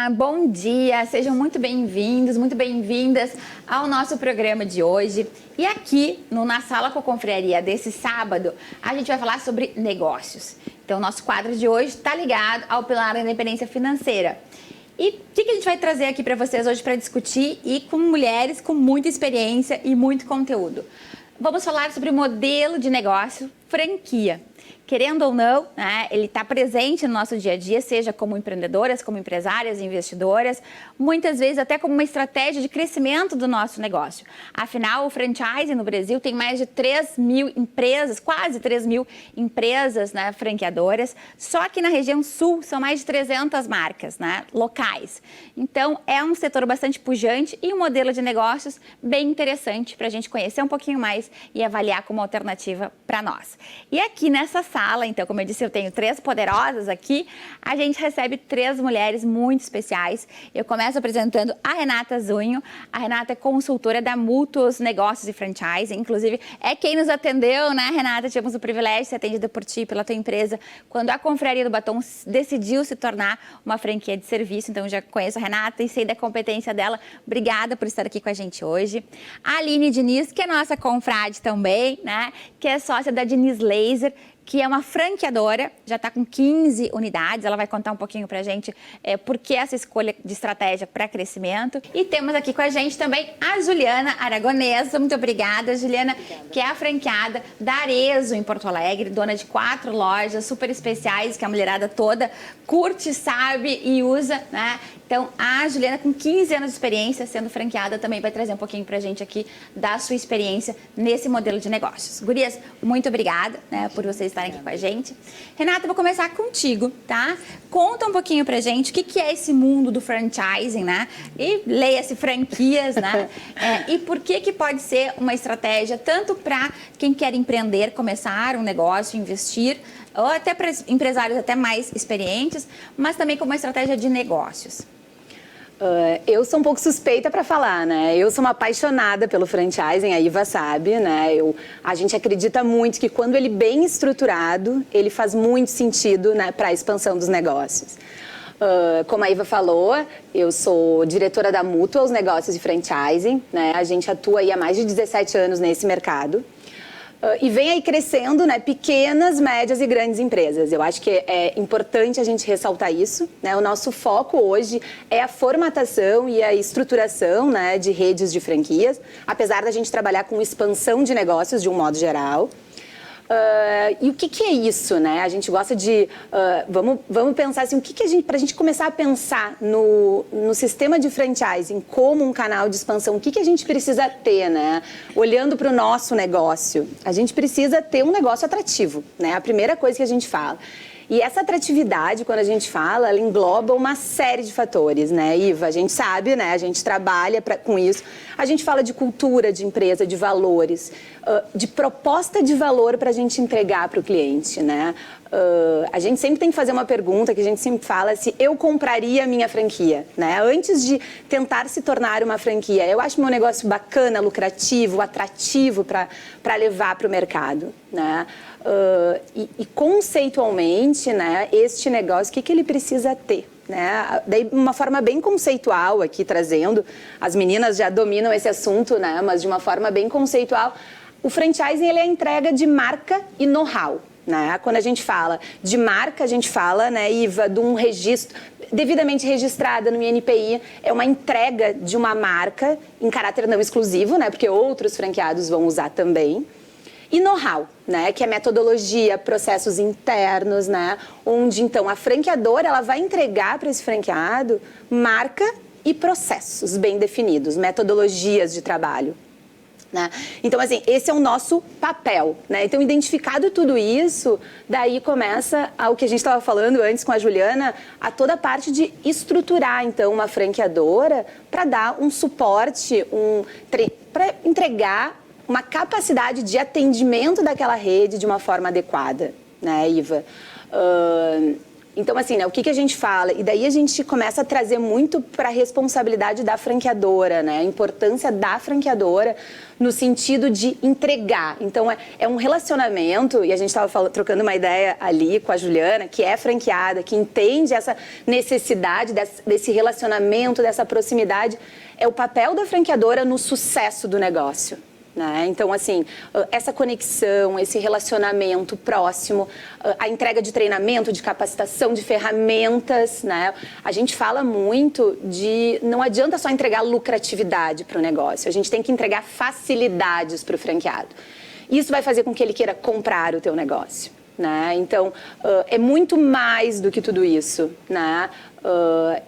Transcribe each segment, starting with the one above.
Olá, bom dia, sejam muito bem-vindos, muito bem-vindas ao nosso programa de hoje. E aqui Na Sala com a Confraria desse sábado, a gente vai falar sobre negócios. Então, o nosso quadro de hoje está ligado ao pilar da independência financeira. E o que a gente vai trazer aqui para vocês hoje para discutir e com mulheres com muita experiência e muito conteúdo? Vamos falar sobre o modelo de negócio franquia. Querendo ou não, né, ele está presente no nosso dia a dia, seja como empreendedoras, como empresárias, investidoras, muitas vezes até como uma estratégia de crescimento do nosso negócio. Afinal, o franchising no Brasil tem mais de 3 mil empresas, quase 3 mil empresas, né, franqueadoras. Só que na região sul são mais de 300 marcas, né, locais. Então, é um setor bastante pujante e um modelo de negócios bem interessante para a gente conhecer um pouquinho mais e avaliar como alternativa para nós. E aqui nessa sala, então, como eu disse, eu tenho 3 poderosas aqui, a gente recebe 3 mulheres muito especiais. Eu começo apresentando a Renata Zunho. A Renata é consultora da Mútuos Negócios e Franchising, inclusive é quem nos atendeu, né, Renata? Tivemos o privilégio de ser atendida por ti, pela tua empresa, quando a Confraria do Batom decidiu se tornar uma franquia de serviço. Então, já conheço a Renata e sei da competência dela. Obrigada por estar aqui com a gente hoje. A Aline Diniz, que é nossa confrade também, né, que é sócia da Diniz Laser, que é uma franqueadora, já está com 15 unidades. Ela vai contar um pouquinho para a gente por que essa escolha de estratégia para crescimento. E temos aqui com a gente também a Juliana Aragonesa. Muito obrigada, Juliana, que é a franqueada da Arezzo em Porto Alegre, dona de 4 lojas super especiais que a mulherada toda curte, sabe e usa, né? Então, a Juliana, com 15 anos de experiência sendo franqueada, também vai trazer um pouquinho pra gente aqui da sua experiência nesse modelo de negócios. Gurias, muito obrigada, né, por vocês estarem aqui com a gente. Renata, vou começar contigo, tá? Conta um pouquinho pra gente o que é esse mundo do franchising, né? E leia-se franquias, né? E por que pode ser uma estratégia tanto para quem quer empreender, começar um negócio, investir, ou até para empresários até mais experientes, mas também como uma estratégia de negócios. Eu sou um pouco suspeita para falar, né? Eu sou uma apaixonada pelo franchising, a Iva sabe, né? A gente acredita muito que quando ele bem estruturado, ele faz muito sentido, né, para a expansão dos negócios. Como a Iva falou, eu sou diretora da Mútuos Negócios e Franchising, né? A gente atua aí há mais de 17 anos nesse mercado. E vem aí crescendo, né, pequenas, médias e grandes empresas. Eu acho que é importante a gente ressaltar isso, né? O nosso foco hoje é a formatação e a estruturação, né, de redes de franquias, apesar da gente trabalhar com expansão de negócios de um modo geral. E o que é isso, né? A gente gosta de... vamos pensar assim, para a gente começar a pensar no sistema de franchising como um canal de expansão, o que a gente precisa ter, né? Olhando para o nosso negócio, a gente precisa ter um negócio atrativo, né? A primeira coisa que a gente fala. E essa atratividade, quando a gente fala, ela engloba uma série de fatores, né, Iva? A gente sabe, né? A gente trabalha com isso. A gente fala de cultura de empresa, de valores, de proposta de valor para a gente entregar para o cliente, né? A gente sempre tem que fazer uma pergunta que a gente sempre fala se eu compraria a minha franquia, né? Antes de tentar se tornar uma franquia, eu acho meu negócio bacana, lucrativo, atrativo para levar para o mercado, né? E conceitualmente, né, este negócio, o que ele precisa ter? Né? Daí, uma forma bem conceitual aqui, trazendo, as meninas já dominam esse assunto, né, mas de uma forma bem conceitual, o franchising ele é a entrega de marca e know-how. Né? Quando a gente fala de marca, a gente fala, né, Iva, de um registro devidamente registrada no INPI, é uma entrega de uma marca em caráter não exclusivo, né, porque outros franqueados vão usar também. E know-how, né, que é metodologia, processos internos, né, onde então a franqueadora ela vai entregar para esse franqueado marca e processos bem definidos, metodologias de trabalho. Né? Então, assim, esse é o nosso papel, né? Então, identificado tudo isso, daí começa o que a gente estava falando antes com a Juliana, a toda a parte de estruturar, então, uma franqueadora para dar um suporte, para entregar uma capacidade de atendimento daquela rede de uma forma adequada, né, Iva? Então, assim, né, o que a gente fala? E daí a gente começa a trazer muito para a responsabilidade da franqueadora, né? A importância da franqueadora no sentido de entregar. Então, é um relacionamento, e a gente estava trocando uma ideia ali com a Juliana, que é franqueada, que entende essa necessidade desse relacionamento, dessa proximidade. É o papel da franqueadora no sucesso do negócio. Né? Então, assim, essa conexão, esse relacionamento próximo, a entrega de treinamento, de capacitação, de ferramentas, né? A gente fala muito de... Não adianta só entregar lucratividade para o negócio, a gente tem que entregar facilidades para o franqueado. Isso vai fazer com que ele queira comprar o teu negócio. Né? Então, é muito mais do que tudo isso, né?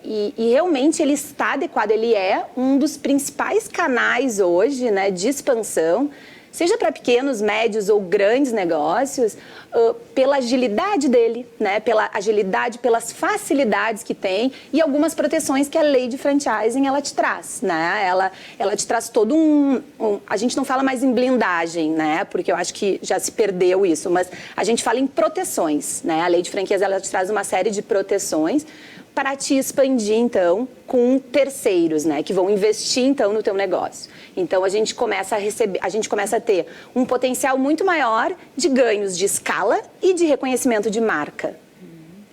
E realmente ele está adequado, ele é um dos principais canais hoje, né, de expansão, seja para pequenos, médios ou grandes negócios, pela agilidade dele, né? Pela agilidade, pelas facilidades que tem e algumas proteções que a lei de franchising ela te traz, né? Ela te traz todo a gente não fala mais em blindagem, né? Porque eu acho que já se perdeu isso, mas a gente fala em proteções, né? A lei de franquias ela te traz uma série de proteções para te expandir, então, com terceiros, né, que vão investir, então, no teu negócio. Então, a gente começa a ter um potencial muito maior de ganhos de escala e de reconhecimento de marca.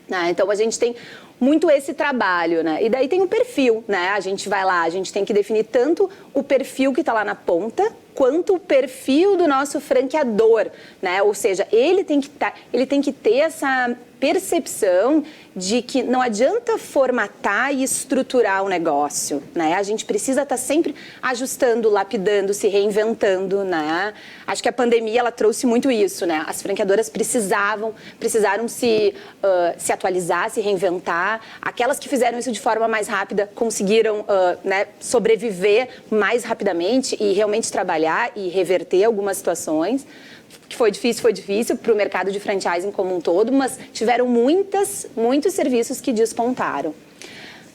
Né? Então, a gente tem muito esse trabalho, né? E daí tem o perfil, né? A gente vai lá, a gente tem que definir tanto o perfil que está lá na ponta, quanto o perfil do nosso franqueador, né? Ou seja, ele tem que ter essa percepção de que não adianta formatar e estruturar o negócio, né? A gente precisa estar sempre ajustando, lapidando, se reinventando, né? Acho que a pandemia ela trouxe muito isso, né? As franqueadoras precisaram se atualizar, se reinventar. Aquelas que fizeram isso de forma mais rápida conseguiram né, sobreviver mais rapidamente e realmente trabalhar e reverter algumas situações. Que foi difícil para o mercado de franchising como um todo, mas tiveram muitos serviços que despontaram.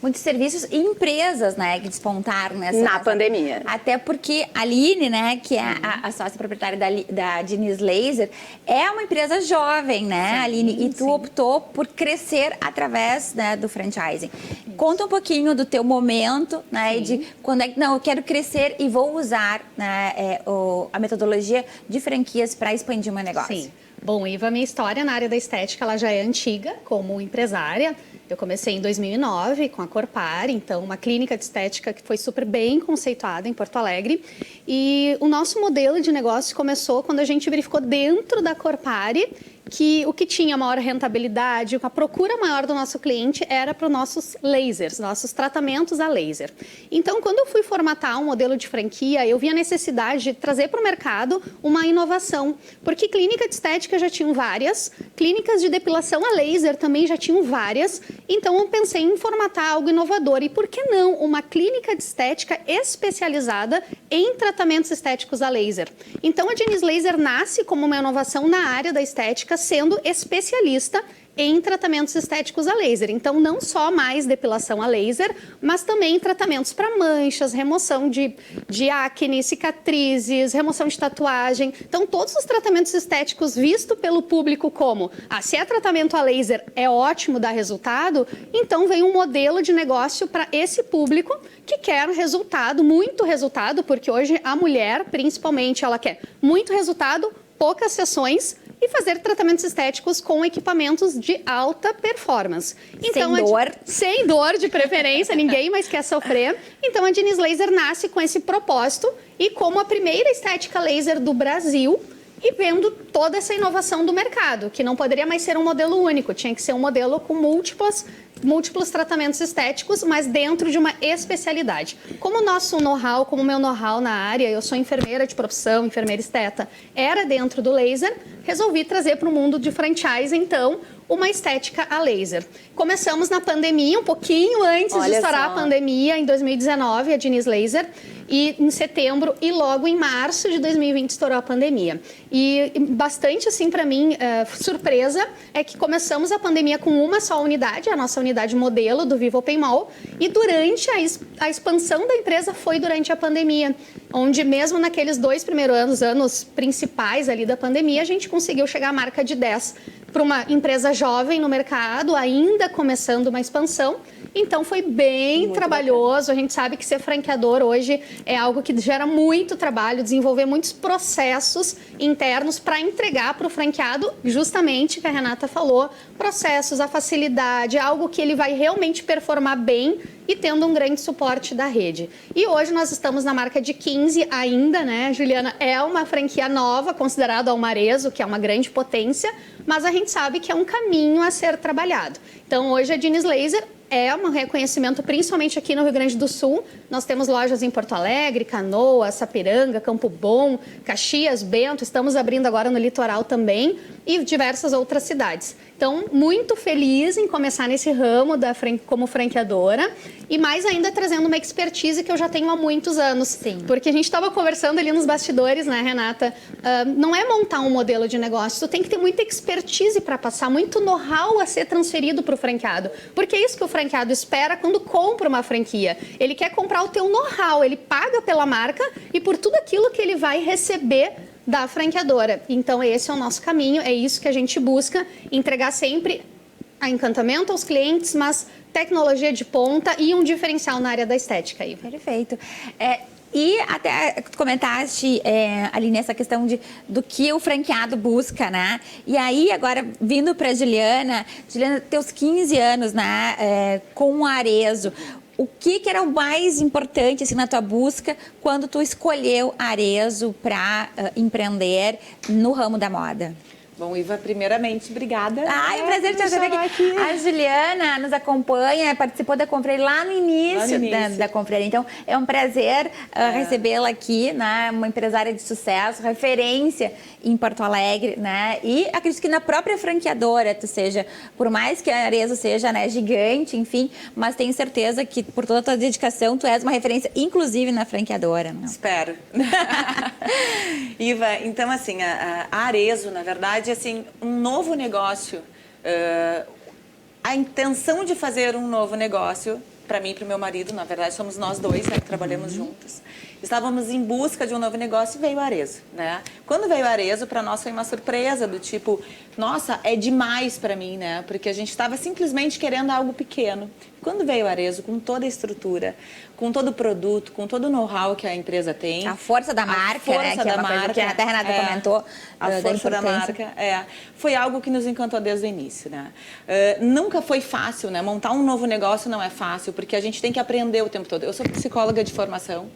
Muitos serviços e empresas, né, que despontaram na pandemia. Até porque a Aline, né, que é a sócia proprietária da Diniz Laser, é uma empresa jovem, né, sim, Aline? E tu optou por crescer através, né, do franchising. Conta um pouquinho do teu momento, né, de quando eu quero crescer e vou usar, né, a metodologia de franquias para expandir o meu negócio. Sim. Bom, Iva, minha história na área da estética, ela já é antiga como empresária. Eu comecei em 2009 com a Corpar, então uma clínica de estética que foi super bem conceituada em Porto Alegre. E o nosso modelo de negócio começou quando a gente verificou dentro da Corpar que o que tinha maior rentabilidade, a procura maior do nosso cliente era para os nossos lasers, nossos tratamentos a laser. Então, quando eu fui formatar um modelo de franquia, eu vi a necessidade de trazer para o mercado uma inovação, porque clínica de estética já tinham várias, clínicas de depilação a laser também já tinham várias, então eu pensei em formatar algo inovador. E por que não uma clínica de estética especializada em tratamentos estéticos a laser? Então, a Diniz Laser nasce como uma inovação na área da estética, sendo especialista em tratamentos estéticos a laser. Então, não só mais depilação a laser, mas também tratamentos para manchas, remoção de acne, cicatrizes, remoção de tatuagem. Então, todos os tratamentos estéticos vistos pelo público como, se é tratamento a laser é ótimo, dá resultado, então vem um modelo de negócio para esse público que quer resultado, muito resultado, porque hoje a mulher, principalmente, ela quer muito resultado, poucas sessões, e fazer tratamentos estéticos com equipamentos de alta performance. Então, sem dor. Sem dor, de preferência, ninguém mais quer sofrer. Então, a Diniz Laser nasce com esse propósito e como a primeira estética laser do Brasil e vendo toda essa inovação do mercado, que não poderia mais ser um modelo único, tinha que ser um modelo com múltiplos tratamentos estéticos, mas dentro de uma especialidade. Como o nosso know-how, como o meu know-how na área, eu sou enfermeira de profissão, enfermeira esteta, era dentro do laser, resolvi trazer para o mundo de franchise, então, uma estética a laser. Começamos na pandemia, um pouquinho antes de estourar a pandemia, em 2019, a Diniz Laser, e em setembro e logo em março de 2020 estourou a pandemia. E bastante, assim, para mim, surpresa é que começamos a pandemia com uma só unidade, a nossa unidade modelo do Vivo Open Mall, e durante a expansão da empresa foi durante a pandemia, onde mesmo naqueles 2 primeiros anos principais ali da pandemia, a gente conseguiu chegar à marca de 10 para uma empresa jovem no mercado, ainda começando uma expansão. Então, foi bem muito trabalhoso. Bacana. A gente sabe que ser franqueador hoje é algo que gera muito trabalho, desenvolver muitos processos internos para entregar para o franqueado, justamente, que a Renata falou, processos, a facilidade, algo que ele vai realmente performar bem e tendo um grande suporte da rede. E hoje nós estamos na marca de 15 ainda, né, Juliana? É uma franquia nova, considerada Almarezo, que é uma grande potência, mas a gente sabe que é um caminho a ser trabalhado. Então, hoje a Diniz Laser é um reconhecimento, principalmente aqui no Rio Grande do Sul. Nós temos lojas em Porto Alegre, Canoas, Sapiranga, Campo Bom, Caxias, Bento. Estamos abrindo agora no litoral também e diversas outras cidades. Então, muito feliz em começar nesse ramo como franqueadora e mais ainda trazendo uma expertise que eu já tenho há muitos anos. Sim. Porque a gente estava conversando ali nos bastidores, né, Renata? Não é montar um modelo de negócio, tu tem que ter muita expertise para passar, muito know-how a ser transferido para o franqueado. Porque é isso que o franqueado espera quando compra uma franquia. Ele quer comprar o teu know-how, ele paga pela marca e por tudo aquilo que ele vai receber da franqueadora. Então, esse é o nosso caminho, é isso que a gente busca, entregar sempre a encantamento aos clientes, mas tecnologia de ponta e um diferencial na área da estética. Aí. Perfeito. E até tu comentaste ali nessa questão do que o franqueado busca, né? E aí, agora, vindo para Juliana, teus 15 anos, né, com o Arezzo, o que era o mais importante assim, na tua busca quando tu escolheu Arezzo para empreender no ramo da moda? Bom, Iva, primeiramente, obrigada. Ai, prazer te receber aqui. A Juliana nos acompanha, participou da Confraria lá no início, da Confraria. Então, é um prazer recebê-la aqui, né? Uma empresária de sucesso, referência em Porto Alegre, né? E acredito que na própria franqueadora, por mais que a Arezzo seja, né, gigante, enfim, mas tenho certeza que por toda a tua dedicação, tu és uma referência, inclusive na franqueadora. Não? Espero. Iva, então assim, a Arezzo, na verdade, assim, um novo negócio, a intenção de fazer um novo negócio, para mim e para o meu marido, na verdade, somos nós dois, né, que trabalhamos juntos. Estávamos em busca de um novo negócio e veio o Arezzo, né? Quando veio o Arezzo, para nós foi uma surpresa, do tipo, nossa, é demais para mim, né? Porque a gente estava simplesmente querendo algo pequeno. Quando veio o Arezzo, com toda a estrutura, com todo o produto, com todo o know-how que a empresa tem. A força da marca, né? Que é uma coisa que até a Renata comentou. A força da marca, foi algo que nos encantou desde o início, né? Nunca foi fácil, né? Montar um novo negócio não é fácil, porque a gente tem que aprender o tempo todo. Eu sou psicóloga de formação.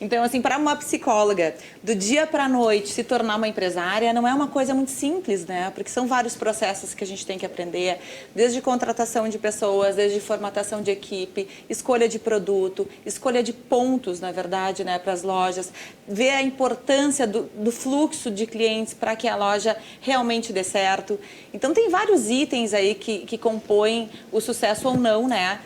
Então, assim, para uma psicóloga, do dia para a noite se tornar uma empresária não é uma coisa muito simples, né? Porque são vários processos que a gente tem que aprender, desde contratação de pessoas, desde formatação de equipe, escolha de produto, escolha de pontos, na verdade, né, para as lojas, ver a importância do fluxo de clientes para que a loja realmente dê certo. Então, tem vários itens aí que compõem o sucesso ou não, né,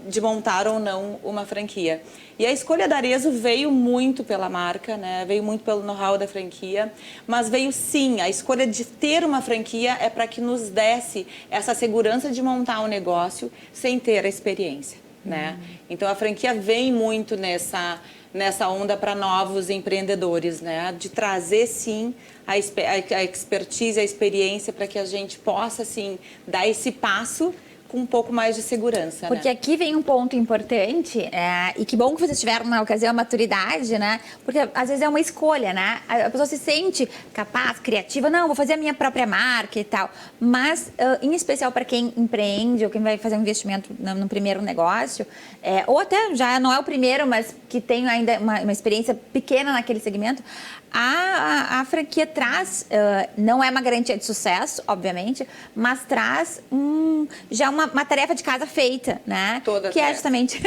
de montar ou não uma franquia. E a escolha da Arezzo veio muito pela marca, né? Veio muito pelo know-how da franquia, mas veio sim, a escolha de ter uma franquia é para que nos desse essa segurança de montar um negócio sem ter a experiência, né? Então a franquia vem muito nessa onda para novos empreendedores, né? De trazer sim a expertise, a experiência para que a gente possa sim dar esse passo com um pouco mais de segurança, porque né? Aqui vem um ponto importante, e que bom que vocês tiveram na ocasião a maturidade, né? Porque às vezes é uma escolha, né? A pessoa se sente capaz, criativa, não, vou fazer a minha própria marca e tal. Mas, em especial para quem empreende ou quem vai fazer um investimento no primeiro negócio, ou até já não é o primeiro, mas que tem ainda uma experiência pequena naquele segmento, a franquia traz, não é uma garantia de sucesso, obviamente, mas traz já uma tarefa de casa feita, né? Que é justamente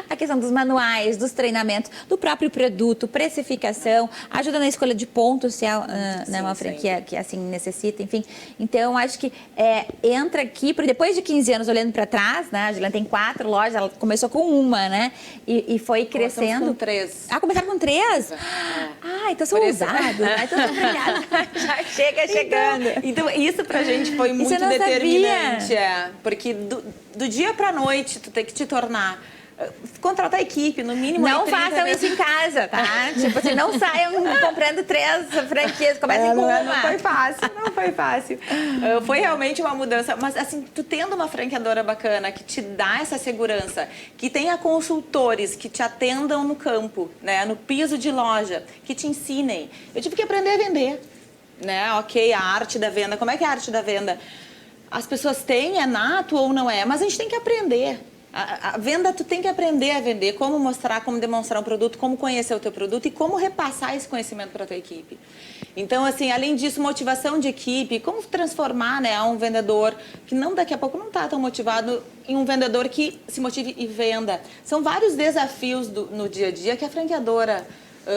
a questão dos manuais, dos treinamentos, do próprio produto, precificação, ajuda na escolha de pontos, se é uma franquia que assim necessita, enfim. Então, acho que entra aqui, porque depois de 15 anos olhando para trás, né? A Juliana tem 4 lojas, ela começou com uma, né? E foi crescendo. Começamos com 3. Ah, começaram com 3? Então são ousados, né? Já chega chegando. Então, isso pra gente foi muito determinante, porque do dia pra noite tu tem que te tornar contratar a equipe, no mínimo. Não 30 façam vezes. isso em casa, tá? Tipo assim, não saiam comprando 3 franquias, comecem com uma. Não foi fácil, não foi fácil. Foi realmente uma mudança. Mas, assim, tu tendo uma franqueadora bacana que te dá essa segurança, que tenha consultores que te atendam no campo, né, no piso de loja, que te ensinem. Eu tive que aprender a vender, né? Ok, a arte da venda. Como é que é a arte da venda? As pessoas têm, é nato ou não é, mas a gente tem que aprender. A venda, tu tem que aprender a vender, como mostrar, como demonstrar um produto, como conhecer o teu produto e como repassar esse conhecimento para a tua equipe. Então, assim, além disso, motivação de equipe, como transformar, né, um vendedor que não daqui a pouco não está tão motivado em um vendedor que se motive e venda. São vários desafios no dia a dia que a franqueadora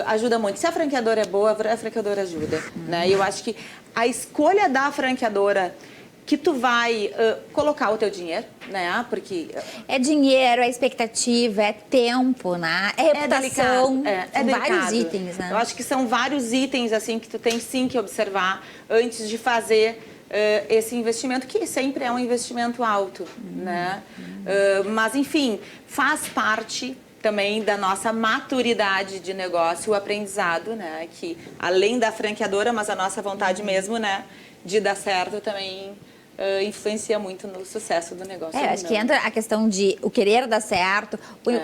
ajuda muito. Se a franqueadora é boa, a franqueadora ajuda, né? E eu acho que a escolha da franqueadora que tu vai colocar o teu dinheiro, né? Porque é dinheiro, é expectativa, é tempo, né? É reputação. São vários itens, né? Eu acho que são vários itens assim que tu tem sim que observar antes de fazer esse investimento, que sempre é um investimento alto, né? Mas enfim, faz parte também da nossa maturidade de negócio, o aprendizado, né? Que além da franqueadora, mas a nossa vontade mesmo, né, de dar certo também influencia muito no sucesso do negócio. Acho que entra a questão de o querer dar certo,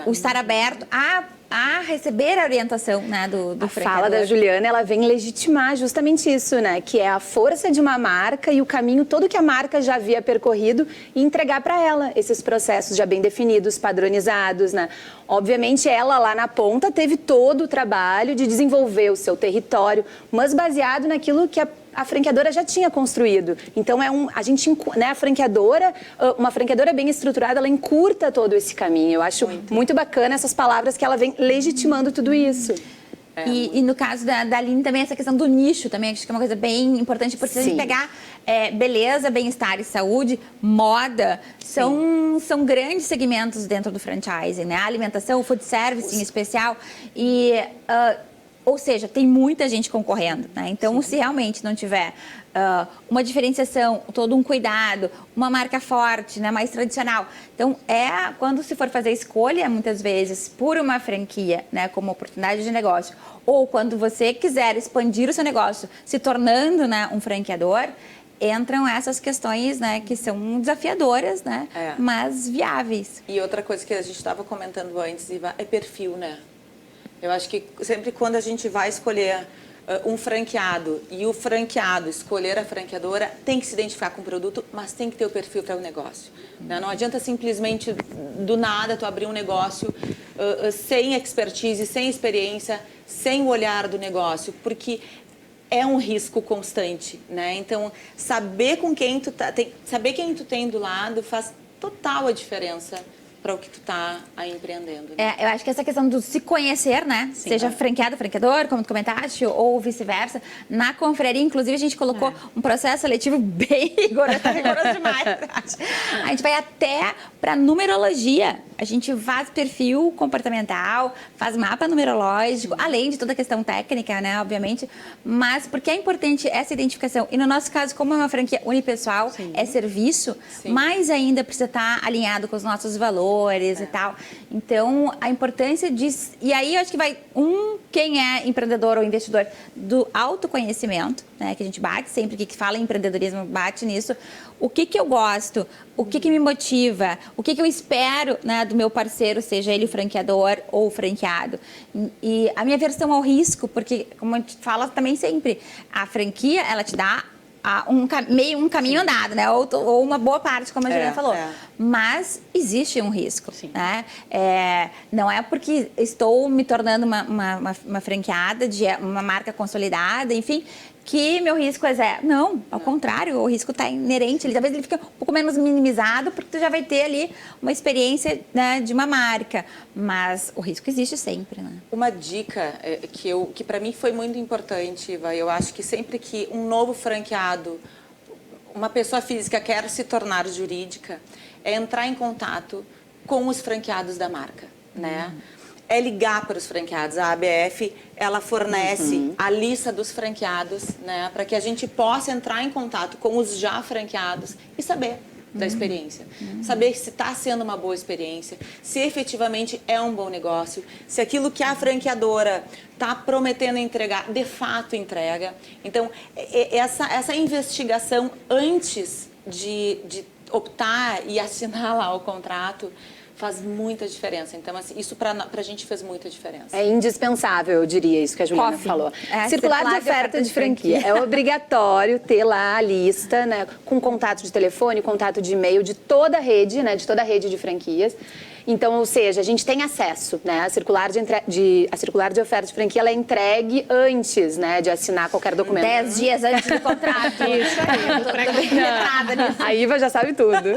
o estar aberto a receber a orientação, né, do A franqueador. fala da Juliana, ela vem legitimar justamente isso, né? Que é a força de uma marca e o caminho todo que a marca já havia percorrido e entregar para ela esses processos já bem definidos, padronizados, né? Obviamente, ela lá na ponta teve todo o trabalho de desenvolver o seu território, mas baseado naquilo que a franqueadora já tinha construído. Então, a franqueadora, uma franqueadora bem estruturada, ela encurta todo esse caminho. Eu acho muito bacana essas palavras que ela vem legitimando tudo isso. E no caso da Aline também, essa questão do nicho também, acho que é uma coisa bem importante, porque se a gente pegar beleza, bem-estar e saúde, moda, são grandes segmentos dentro do franchising, né? A alimentação, o food service em especial, ou seja, tem muita gente concorrendo, né? Então, se realmente não tiver uma diferenciação, todo um cuidado, uma marca forte, né, mais tradicional. Então, quando se for fazer escolha, muitas vezes, por uma franquia, né, como oportunidade de negócio, ou quando você quiser expandir o seu negócio, se tornando, né, um franqueador, entram essas questões, né, que são desafiadoras, né, mas viáveis. E outra coisa que a gente estava comentando antes, Iva, é perfil, né? Eu acho que sempre quando a gente vai escolher um franqueado e o franqueado escolher a franqueadora, tem que se identificar com o produto, mas tem que ter o perfil para o negócio. Né? Não adianta simplesmente do nada tu abrir um negócio sem expertise, sem experiência, sem o olhar do negócio, porque é um risco constante, né? Então, saber com quem tu saber quem tu tem do lado faz total a diferença para o que tu tá aí empreendendo. Né? Eu acho que essa questão do se conhecer, né? Sim, seja franqueado, franqueador, como tu comentaste, ou vice-versa. Na confraria, inclusive, a gente colocou um processo seletivo bem rigoroso, rigoroso demais. A gente vai até para numerologia. A gente faz perfil comportamental, faz mapa numerológico, além de toda a questão técnica, né? Obviamente. Mas porque é importante essa identificação. E no nosso caso, como é uma franquia unipessoal, é serviço, mais ainda precisa estar alinhado com os nossos valores e tal. Então, a importância disso... E aí, eu acho que vai, quem é empreendedor ou investidor, do autoconhecimento, né? Que a gente bate sempre, que fala em empreendedorismo, bate nisso. O que eu gosto, o que me motiva, o que eu espero, né, do meu parceiro, seja ele franqueador ou franqueado. E a minha aversão ao risco, porque, como a gente fala também sempre, a franquia, ela te dá um caminho andado, né? Ou uma boa parte, como a Juliana falou. Mas existe um risco, né? Não é porque estou me tornando uma franqueada de uma marca consolidada, enfim, que meu risco é zero. Não, ao contrário, o risco está inerente. Talvez ele fique um pouco menos minimizado, porque tu já vai ter ali uma experiência, né, de uma marca. Mas o risco existe sempre, né? Uma dica que para mim foi muito importante, Iva, eu acho que sempre que um novo franqueado, uma pessoa física quer se tornar jurídica, é entrar em contato com os franqueados da marca, né? É ligar para os franqueados. A ABF, ela fornece a lista dos franqueados, né, para que a gente possa entrar em contato com os já franqueados e saber da experiência. Saber se está sendo uma boa experiência, se efetivamente é um bom negócio, se aquilo que a franqueadora está prometendo entregar, de fato entrega. Então, essa investigação antes de optar e assinar lá o contrato faz muita diferença. Então, assim, isso para a gente fez muita diferença. É indispensável, eu diria, isso que a Juliana falou. Circular de oferta de franquia. É obrigatório ter lá a lista, né, com contato de telefone, contato de e-mail de toda a rede, né, de toda a rede de franquias. Então, ou seja, a gente tem acesso, né, a circular de oferta de franquia, ela é entregue antes, né, de assinar qualquer documento. 10 dias antes do contrato. Isso aí. A Iva já sabe tudo.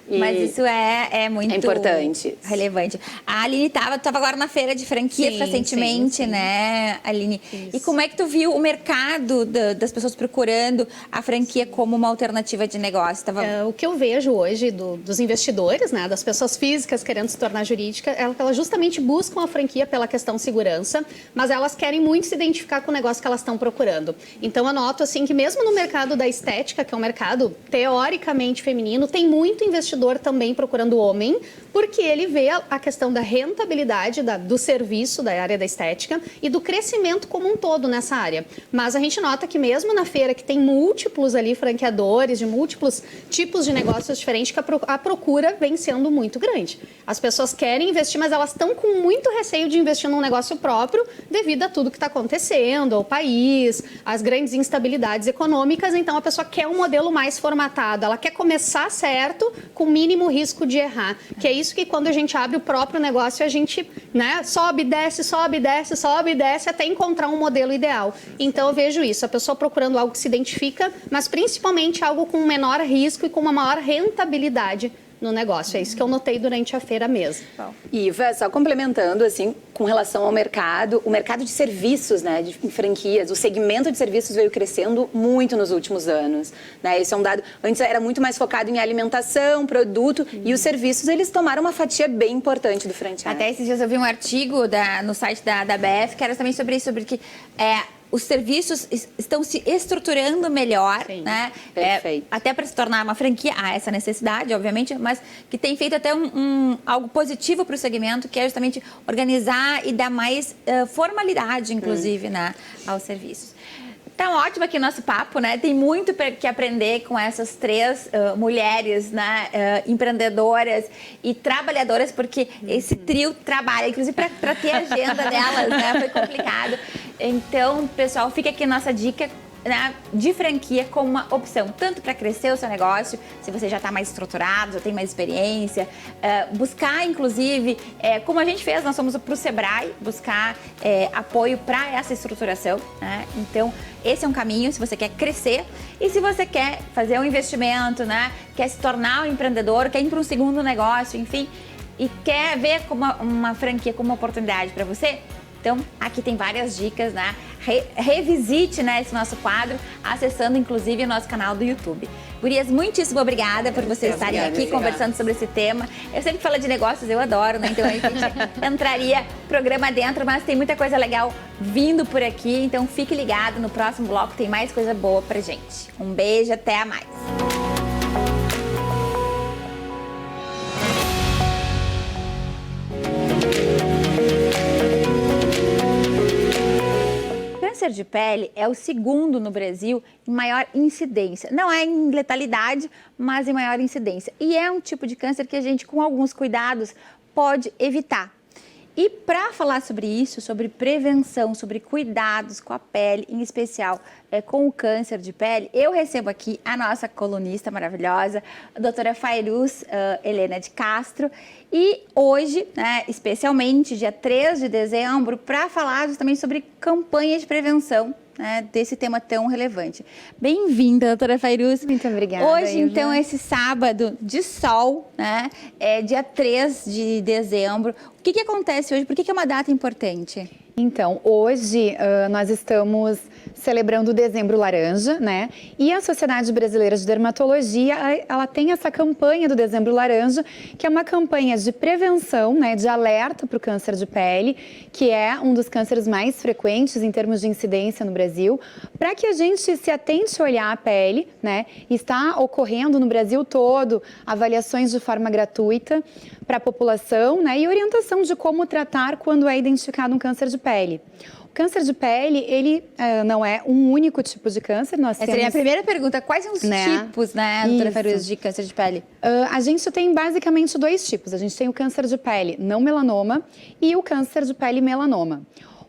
Mas isso é muito importante. Relevante. A Aline estava agora na feira de franquias recentemente, né, Aline? Isso. E como é que tu viu o mercado das pessoas procurando a franquia como uma alternativa de negócio? O que eu vejo hoje dos investidores, né, das pessoas físicas querendo se tornar jurídica, elas justamente buscam a franquia pela questão segurança, mas elas querem muito se identificar com o negócio que elas estão procurando. Então, eu noto assim, que mesmo no mercado da estética, que é um mercado teoricamente feminino, tem muito investidor também procurando homem, porque ele vê a questão da rentabilidade do serviço da área da estética e do crescimento como um todo nessa área. Mas a gente nota que mesmo na feira, que tem múltiplos ali franqueadores, de múltiplos tipos de negócios diferentes, que a procura vem sendo muito grande. As pessoas querem investir, mas elas estão com muito receio de investir num negócio próprio devido a tudo que está acontecendo, ao país, as grandes instabilidades econômicas. Então, a pessoa quer um modelo mais formatado, ela quer começar certo, com mínimo risco de errar. Que é isso que quando a gente abre o próprio negócio, a gente, né, sobe, desce, sobe, desce, sobe, desce, até encontrar um modelo ideal. Então, eu vejo isso, a pessoa procurando algo que se identifica, mas principalmente algo com menor risco e com uma maior rentabilidade no negócio. É isso que eu notei durante a feira mesmo. Iva, só complementando, assim, com relação ao mercado, o mercado de serviços, né, de franquias, o segmento de serviços veio crescendo muito nos últimos anos, né? Esse é um dado, antes era muito mais focado em alimentação, produto, e os serviços, eles tomaram uma fatia bem importante do franchise. Até esses dias eu vi um artigo no site da BF, que era também sobre isso, sobre que os serviços estão se estruturando melhor, sim, né? Perfeito. Até para se tornar uma franquia, há essa necessidade, obviamente, mas que tem feito até algo positivo para o segmento, que é justamente organizar e dar mais formalidade, inclusive, né, aos serviços. Tá ótimo aqui o nosso papo, né? Tem muito que aprender com essas três mulheres, né? Empreendedoras e trabalhadoras, porque esse trio trabalha, inclusive para ter a agenda delas, né? Foi complicado. Então, pessoal, fica aqui a nossa dica, né, de franquia como uma opção, tanto para crescer o seu negócio, se você já está mais estruturado, já tem mais experiência, buscar, inclusive, como a gente fez, nós fomos para o Sebrae, buscar apoio para essa estruturação, né? Então, esse é um caminho se você quer crescer e se você quer fazer um investimento, né, quer se tornar um empreendedor, quer ir para um segundo negócio, enfim, e quer ver como uma franquia como uma oportunidade para você. Então, aqui tem várias dicas, né? Revisite, né, esse nosso quadro, acessando, inclusive, o nosso canal do YouTube. Gurias, muitíssimo obrigada por vocês estarem aqui conversando sobre esse tema. Eu sempre falo de negócios, eu adoro, né? Então, a gente entraria programa dentro, mas tem muita coisa legal vindo por aqui. Então, fique ligado, no próximo bloco tem mais coisa boa pra gente. Um beijo, até mais. Câncer de pele é o segundo no Brasil em maior incidência. Não é em letalidade, mas em maior incidência. E é um tipo de câncer que a gente, com alguns cuidados, pode evitar. E para falar sobre isso, sobre prevenção, sobre cuidados com a pele, em especial com o câncer de pele, eu recebo aqui a nossa colunista maravilhosa, a doutora Fairuz Helena de Castro. E hoje, né, especialmente dia 3 de dezembro, para falar justamente sobre campanhas de prevenção, né, desse tema tão relevante. Bem-vinda, doutora Fairuz. Muito obrigada, Hoje, Iva. então, esse sábado de sol, né, dia 3 de dezembro. O que acontece hoje? Por que é uma data importante? Então, hoje nós estamos celebrando o Dezembro Laranja, né? E a Sociedade Brasileira de Dermatologia, ela tem essa campanha do Dezembro Laranja, que é uma campanha de prevenção, né, de alerta para o câncer de pele, que é um dos cânceres mais frequentes em termos de incidência no Brasil, para que a gente se atente a olhar a pele, né? Está ocorrendo no Brasil todo avaliações de forma gratuita para a população, né? E orientação de como tratar quando é identificado um câncer de pele. O câncer de pele, ele não é um único tipo de câncer. Essa seria a primeira pergunta. Quais são os tipos, né, doutora Farus, de câncer de pele? A gente tem basicamente 2 tipos. A gente tem o câncer de pele não melanoma e o câncer de pele melanoma.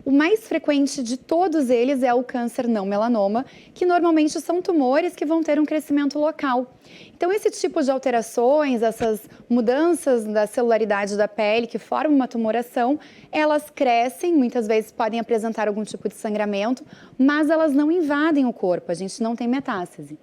O mais frequente de todos eles é o câncer não melanoma, que normalmente são tumores que vão ter um crescimento local. Então, esse tipo de alterações, essas mudanças da celularidade da pele que formam uma tumoração, elas crescem, muitas vezes podem apresentar algum tipo de sangramento, mas elas não invadem o corpo, a gente não tem metástase.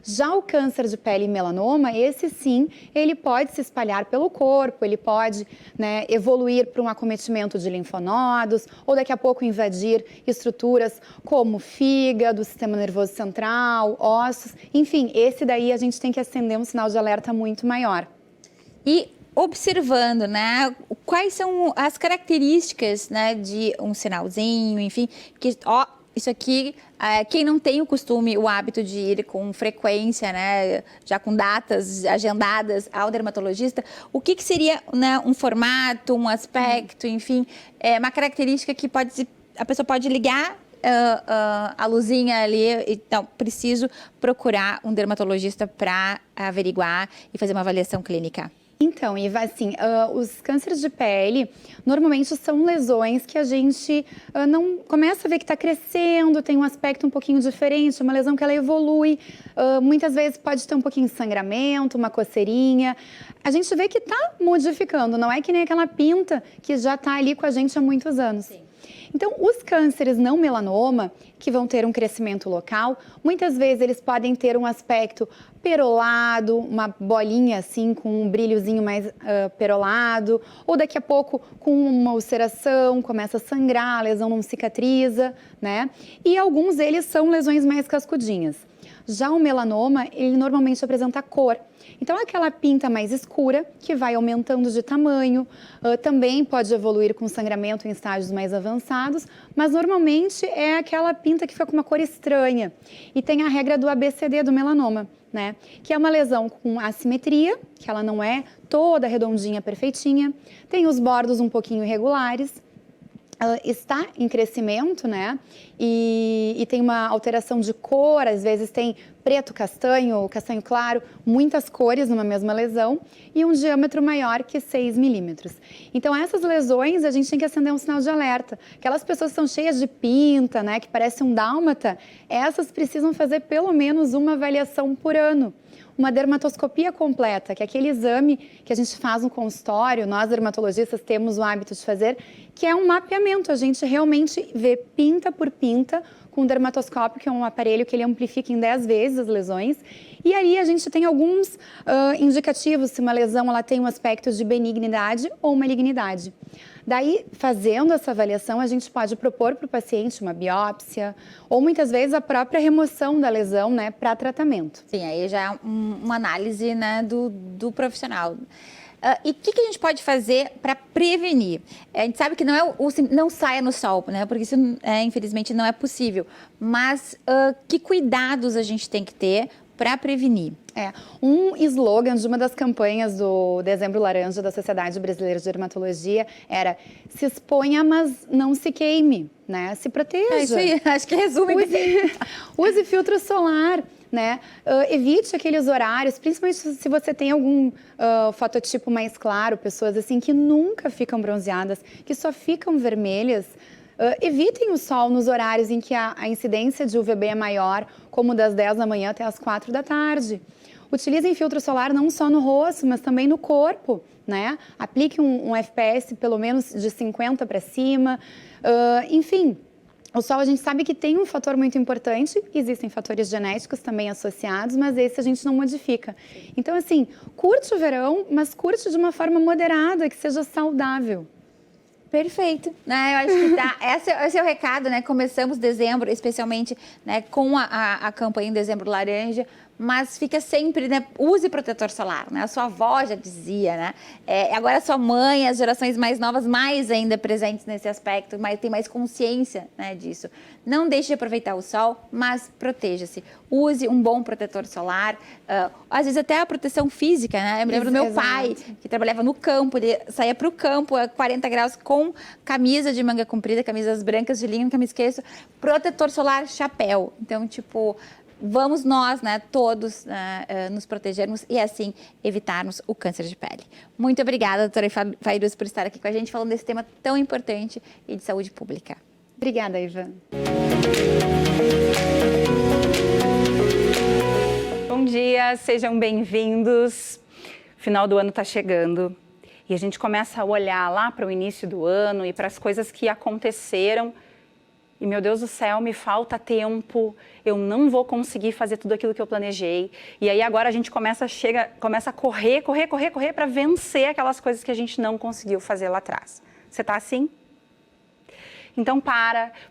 Já o câncer de pele melanoma, esse sim, ele pode se espalhar pelo corpo, ele pode, né, evoluir para um acometimento de linfonodos, ou daqui a pouco invadir estruturas como fígado, sistema nervoso central, ossos, enfim, esse daí a gente tem que acender um sinal de alerta muito maior. E observando, né, quais são as características, né, de um sinalzinho, enfim, que, ó, isso aqui, quem não tem o costume, o hábito de ir com frequência, né, já com datas agendadas ao dermatologista, o que seria, né, um formato, um aspecto, enfim, uma característica que a pessoa pode ligar a luzinha ali, então preciso procurar um dermatologista para averiguar e fazer uma avaliação clínica? Então, Iva, assim, os cânceres de pele normalmente são lesões que a gente não começa a ver que está crescendo, tem um aspecto um pouquinho diferente, uma lesão que ela evolui, muitas vezes pode ter um pouquinho de sangramento, uma coceirinha. A gente vê que está modificando, não é que nem aquela pinta que já está ali com a gente há muitos anos. Sim. Então, os cânceres não melanoma, que vão ter um crescimento local, muitas vezes eles podem ter um aspecto perolado, uma bolinha assim, com um brilhozinho mais perolado, ou daqui a pouco com uma ulceração, começa a sangrar, a lesão não cicatriza, né? E alguns deles são lesões mais cascudinhas. Já o melanoma, ele normalmente apresenta cor. Então, aquela pinta mais escura, que vai aumentando de tamanho, também pode evoluir com sangramento em estágios mais avançados, mas normalmente é aquela pinta que fica com uma cor estranha. E tem a regra do ABCD do melanoma, né? Que é uma lesão com assimetria, que ela não é toda redondinha, perfeitinha, tem os bordos um pouquinho irregulares, está em crescimento, né? E tem uma alteração de cor, às vezes tem preto, castanho, castanho claro, muitas cores numa mesma lesão e um diâmetro maior que 6 milímetros. Então, essas lesões a gente tem que acender um sinal de alerta. Aquelas pessoas que são cheias de pinta, né, que parece um dálmata, essas precisam fazer pelo menos uma avaliação por ano. Uma dermatoscopia completa, que é aquele exame que a gente faz no consultório, nós dermatologistas temos o hábito de fazer, que é um mapeamento, a gente realmente vê pinta por pinta com o dermatoscópio, que é um aparelho que ele amplifica em 10 vezes as lesões, e aí a gente tem alguns indicativos se uma lesão ela tem um aspecto de benignidade ou malignidade. Daí, fazendo essa avaliação, a gente pode propor para o paciente uma biópsia ou muitas vezes a própria remoção da lesão, né, para tratamento. Sim, aí já é uma análise, né, do profissional. E o que a gente pode fazer para prevenir? A gente sabe que não saia no sol, né? Porque isso, infelizmente, não é possível. Mas que cuidados a gente tem que ter para prevenir? Um slogan de uma das campanhas do Dezembro Laranja da Sociedade Brasileira de Dermatologia era: se exponha, mas não se queime, né? Se proteja. Isso aí, acho que resume. Use filtro solar. Né? Evite aqueles horários, principalmente se você tem algum fototipo mais claro, pessoas assim que nunca ficam bronzeadas, que só ficam vermelhas. Evitem o sol nos horários em que a incidência de UVB é maior, como das 10 da manhã até as 4 da tarde. Utilizem filtro solar não só no rosto, mas também no corpo, né? Aplique um FPS pelo menos de 50 para cima, enfim. O sol a gente sabe que tem um fator muito importante, existem fatores genéticos também associados, mas esse a gente não modifica. Então, assim, curte o verão, mas curte de uma forma moderada, que seja saudável. Perfeito, né? Eu acho que tá. Esse é o recado, né? Começamos dezembro, especialmente, né, com a campanha em Dezembro Laranja, mas fica sempre, né? Use protetor solar, né? A sua avó já dizia, né? Agora a sua mãe, as gerações mais novas, mais ainda presentes nesse aspecto, mas tem mais consciência, né, disso. Não deixe de aproveitar o sol, mas proteja-se. Use um bom protetor solar, às vezes até a proteção física, né? Eu me lembro do meu pai, que trabalhava no campo, ele saía para o campo a 40 graus com camisa de manga comprida, camisas brancas de linho, nunca me esqueço, protetor solar, chapéu. Então, tipo, vamos nós, né, todos nos protegermos e assim evitarmos o câncer de pele. Muito obrigada, doutora Fairuz, por estar aqui com a gente falando desse tema tão importante e de saúde pública. Obrigada, Ivan. Bom dia, sejam bem-vindos. Final do ano está chegando e a gente começa a olhar lá para o início do ano e para as coisas que aconteceram. E, meu Deus do céu, me falta tempo, eu não vou conseguir fazer tudo aquilo que eu planejei. E aí agora a gente começa a correr para vencer aquelas coisas que a gente não conseguiu fazer lá atrás. Você está assim? Então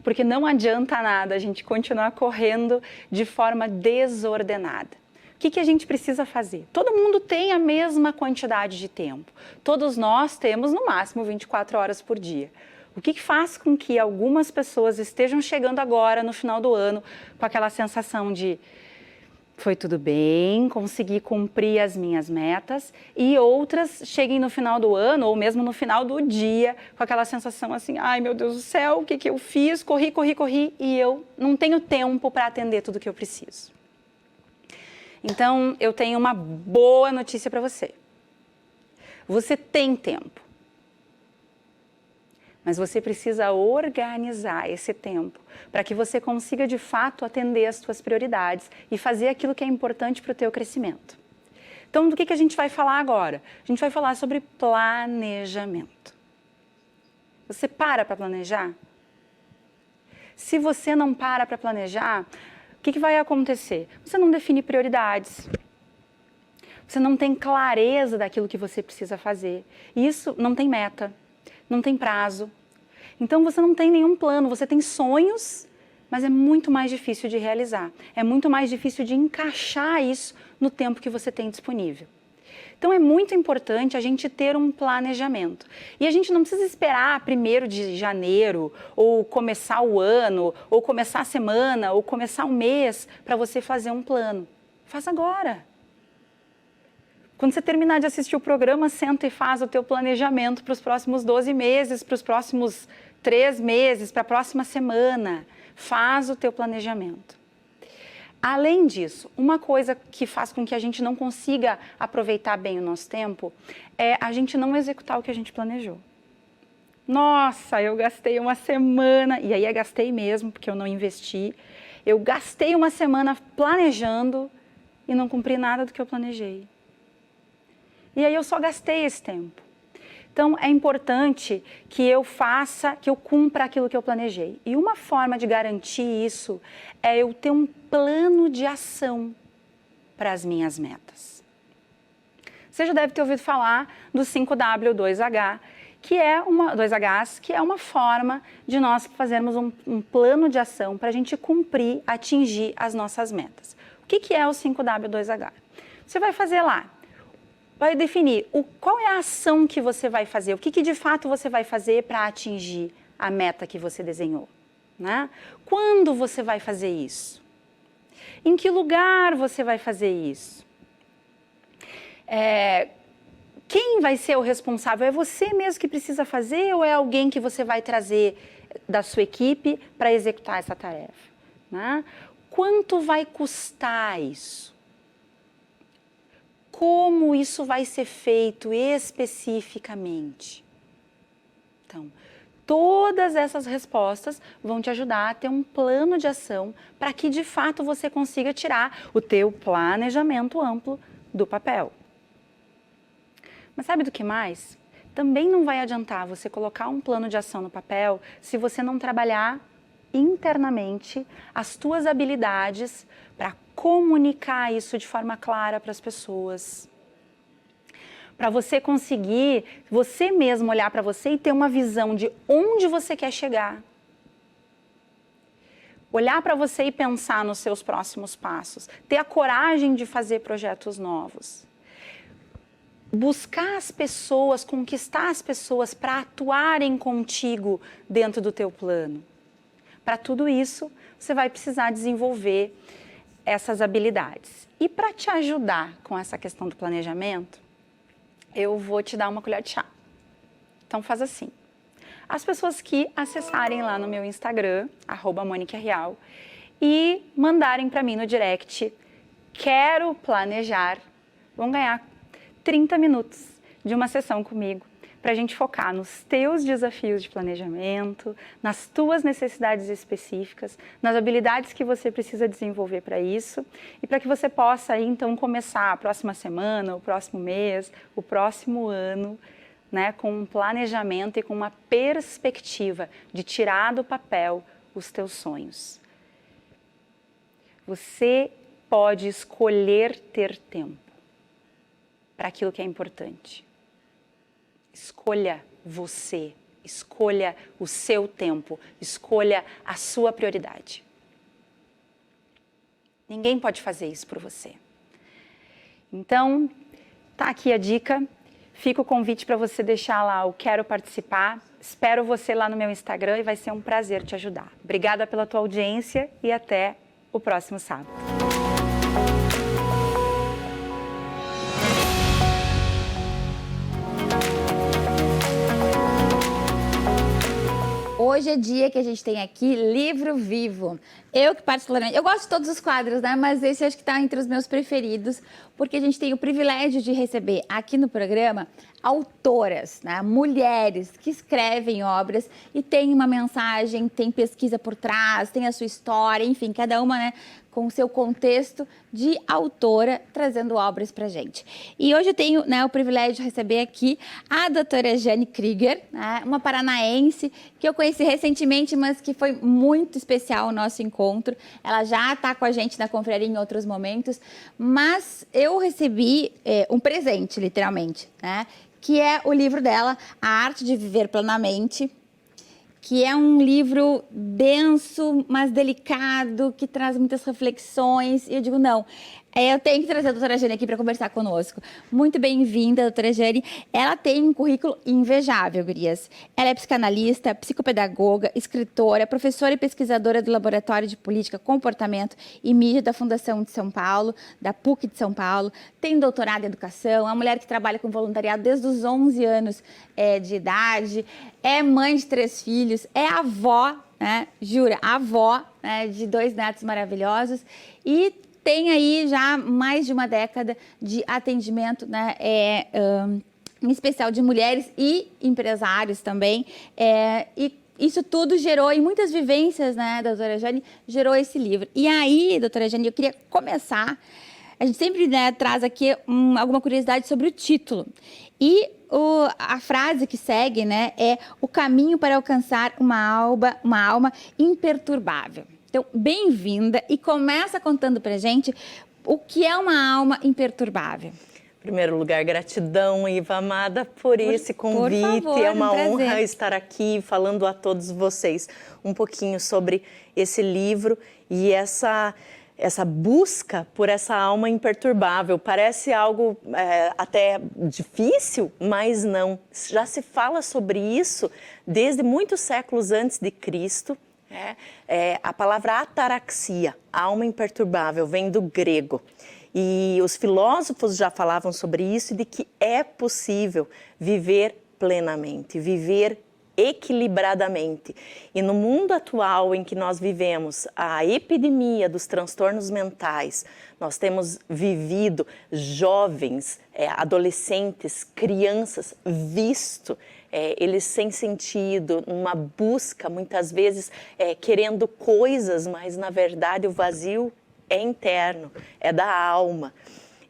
porque não adianta nada a gente continuar correndo de forma desordenada. O que a gente precisa fazer? Todo mundo tem a mesma quantidade de tempo. Todos nós temos no máximo 24 horas por dia. O que faz com que algumas pessoas estejam chegando agora no final do ano com aquela sensação de foi tudo bem, consegui cumprir as minhas metas, e outras cheguem no final do ano ou mesmo no final do dia com aquela sensação assim, ai meu Deus do céu, o que eu fiz? Corri e eu não tenho tempo para atender tudo que eu preciso. Então, eu tenho uma boa notícia para você. Você tem tempo. Mas você precisa organizar esse tempo para que você consiga, de fato, atender as suas prioridades e fazer aquilo que é importante para o teu crescimento. Então, do que a gente vai falar agora? A gente vai falar sobre planejamento. Você para planejar? Se você não para planejar, o que vai acontecer? Você não define prioridades. Você não tem clareza daquilo que você precisa fazer. E isso não tem meta. Não tem prazo. Então você não tem nenhum plano, você tem sonhos, mas é muito mais difícil de realizar. É muito mais difícil de encaixar isso no tempo que você tem disponível. Então é muito importante a gente ter um planejamento. E a gente não precisa esperar 1º de janeiro, ou começar o ano, ou começar a semana, ou começar o mês para você fazer um plano. Faz agora. Quando você terminar de assistir o programa, senta e faz o teu planejamento para os próximos 12 meses, para os próximos 3 meses, para a próxima semana. Faz o teu planejamento. Além disso, uma coisa que faz com que a gente não consiga aproveitar bem o nosso tempo é a gente não executar o que a gente planejou. Nossa, eu gastei uma semana, e aí gastei mesmo, porque eu não investi. Eu gastei uma semana planejando e não cumpri nada do que eu planejei. E aí eu só gastei esse tempo. Então é importante que eu cumpra aquilo que eu planejei. E uma forma de garantir isso é eu ter um plano de ação para as minhas metas. Você já deve ter ouvido falar do 5W2H, que é 2Hs, que é uma forma de nós fazermos um plano de ação para a gente cumprir, atingir as nossas metas. O que é o 5W2H? Você vai fazer lá. Vai definir qual é a ação que você vai fazer, o que de fato você vai fazer para atingir a meta que você desenhou, né? Quando você vai fazer isso? Em que lugar você vai fazer isso? Quem vai ser o responsável? É você mesmo que precisa fazer ou é alguém que você vai trazer da sua equipe para executar essa tarefa, né? Quanto vai custar isso? Como isso vai ser feito especificamente? Então, todas essas respostas vão te ajudar a ter um plano de ação para que, de fato, você consiga tirar o teu planejamento amplo do papel. Mas sabe do que mais? Também não vai adiantar você colocar um plano de ação no papel se você não trabalhar internamente as tuas habilidades para comunicar isso de forma clara para as pessoas. para você conseguir, você mesmo olhar para você e ter uma visão de onde você quer chegar. Olhar para você e pensar nos seus próximos passos. Ter a coragem de fazer projetos novos. Buscar as pessoas, conquistar as pessoas para atuarem contigo dentro do teu plano. Para tudo isso, você vai precisar desenvolver essas habilidades. E para te ajudar com essa questão do planejamento, eu vou te dar uma colher de chá. Então faz assim. As pessoas que acessarem lá no meu Instagram, @MoniqueReal, e mandarem para mim no direct, quero planejar, vão ganhar 30 minutos de uma sessão comigo, para a gente focar nos teus desafios de planejamento, nas tuas necessidades específicas, nas habilidades que você precisa desenvolver para isso e para que você possa aí, então, começar a próxima semana, o próximo mês, o próximo ano, né, com um planejamento e com uma perspectiva de tirar do papel os teus sonhos. Você pode escolher ter tempo para aquilo que é importante. Escolha você, escolha o seu tempo, escolha a sua prioridade. Ninguém pode fazer isso por você. Então, tá aqui a dica. Fica o convite para você deixar lá o quero participar. Espero você lá no meu Instagram e vai ser um prazer te ajudar. Obrigada pela tua audiência e até o próximo sábado. Hoje é dia que a gente tem aqui Livro Vivo. Eu que particularmente, eu gosto de todos os quadros, né? Mas esse acho que está entre os meus preferidos, porque a gente tem o privilégio de receber aqui no programa autoras, né? Mulheres que escrevem obras e tem uma mensagem, tem pesquisa por trás, tem a sua história, enfim, cada uma, né, com o seu contexto de autora, trazendo obras pra gente. E hoje eu tenho, né, o privilégio de receber aqui a doutora Jane Krieger, né, uma paranaense que eu conheci recentemente, mas que foi muito especial o nosso encontro. Ela já está com a gente na confraria em outros momentos, mas eu recebi um presente, literalmente, né, que é o livro dela, A Arte de Viver Plenamente, que é um livro denso, mas delicado, que traz muitas reflexões. E eu digo, não, eu tenho que trazer a doutora Jane aqui para conversar conosco. Muito bem-vinda, doutora Jane. Ela tem um currículo invejável, gurias. Ela é psicanalista, psicopedagoga, escritora, professora e pesquisadora do Laboratório de Política, Comportamento e Mídia da Fundação de São Paulo, da PUC de São Paulo. Tem doutorado em educação, é uma mulher que trabalha com voluntariado desde os 11 anos de idade, é mãe de 3 filhos, é avó, né? Jura, avó, né, de 2 netos maravilhosos e tem aí já mais de uma década de atendimento, né, em especial de mulheres e empresários também. E isso tudo gerou, e muitas vivências, né, da doutora Jane, gerou esse livro. E aí, doutora Jane, eu queria começar, a gente sempre, né, traz aqui alguma curiosidade sobre o título. E a frase que segue, né, é o caminho para alcançar uma alma imperturbável. Então, bem-vinda e começa contando pra gente o que é uma alma imperturbável. Em primeiro lugar, gratidão, Iva amada, por esse convite. Por favor, é uma honra prazer. estar aqui falando a todos vocês um pouquinho sobre esse livro e essa busca por essa alma imperturbável. Parece algo até difícil, mas não. Já se fala sobre isso desde muitos séculos antes de Cristo. A palavra ataraxia, alma imperturbável, vem do grego. E os filósofos já falavam sobre isso e de que é possível viver plenamente, viver equilibradamente. E no mundo atual em que nós vivemos, a epidemia dos transtornos mentais, nós temos vivido jovens, adolescentes, crianças, visto eles sem sentido, uma busca, muitas vezes querendo coisas, mas na verdade o vazio é interno, é da alma.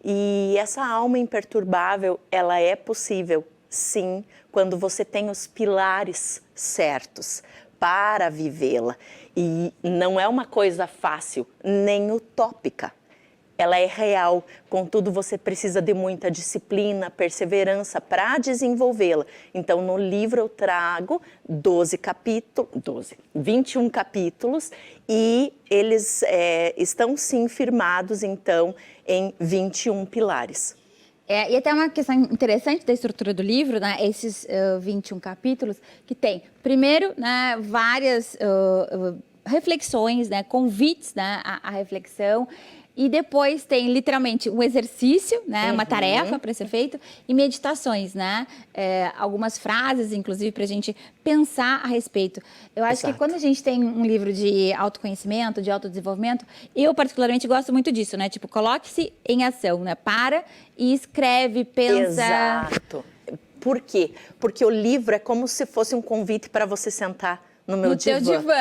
E essa alma imperturbável, ela é possível, sim, quando você tem os pilares certos para vivê-la. E não é uma coisa fácil, nem utópica. ela é real, contudo você precisa de muita disciplina, perseverança para desenvolvê-la. Então no livro eu trago 21 capítulos e eles estão sim firmados então em 21 pilares. E até uma questão interessante da estrutura do livro, né, esses 21 capítulos, que tem, primeiro, né, várias reflexões, né, convites, né, à reflexão, e depois tem literalmente um exercício, né, uma tarefa para ser feito, e meditações, né, algumas frases, inclusive, para a gente pensar a respeito. Eu acho que quando a gente tem um livro de autoconhecimento, de autodesenvolvimento, eu particularmente gosto muito disso, né, tipo, coloque-se em ação, né, para e escreve, pensa. Exato. Por quê? Porque o livro é como se fosse um convite para você sentar no meu divã. No teu divã,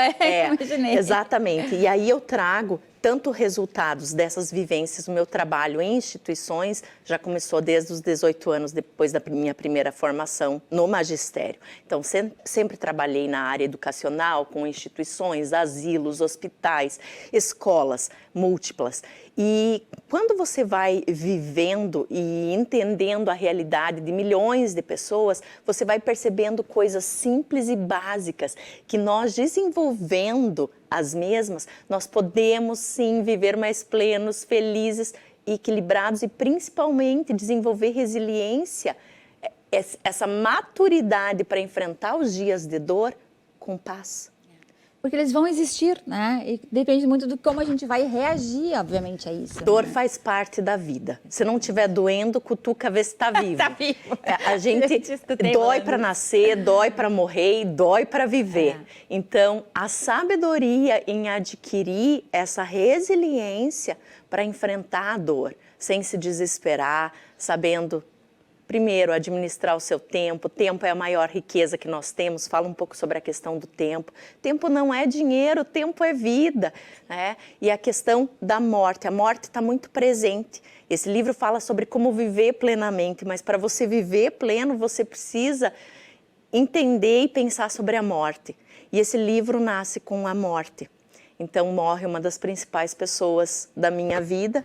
imaginei. Exatamente. E aí eu trago tanto resultados dessas vivências, o meu trabalho em instituições já começou desde os 18 anos, depois da minha primeira formação no magistério. Então, sempre trabalhei na área educacional, com instituições, asilos, hospitais, escolas múltiplas. E quando você vai vivendo e entendendo a realidade de milhões de pessoas, você vai percebendo coisas simples e básicas que nós, desenvolvendo as mesmas, nós podemos sim viver mais plenos, felizes, equilibrados e principalmente desenvolver resiliência, essa maturidade para enfrentar os dias de dor com paz. Porque eles vão existir, né? E depende muito de como a gente vai reagir, obviamente, a isso. Dor, né? faz parte da vida. Se não estiver doendo, cutuca, vê se está vivo. Tá vivo. A gente dói para nascer, dói para morrer e dói para viver. Então, a sabedoria em adquirir essa resiliência para enfrentar a dor, sem se desesperar, sabendo, primeiro, administrar o seu tempo. O tempo é a maior riqueza que nós temos. Fala um pouco sobre a questão do tempo. Tempo não é dinheiro, tempo é vida, né? E a questão da morte. A morte está muito presente. Esse livro fala sobre como viver plenamente, mas para você viver pleno, você precisa entender e pensar sobre a morte. E esse livro nasce com a morte. Então, morre uma das principais pessoas da minha vida.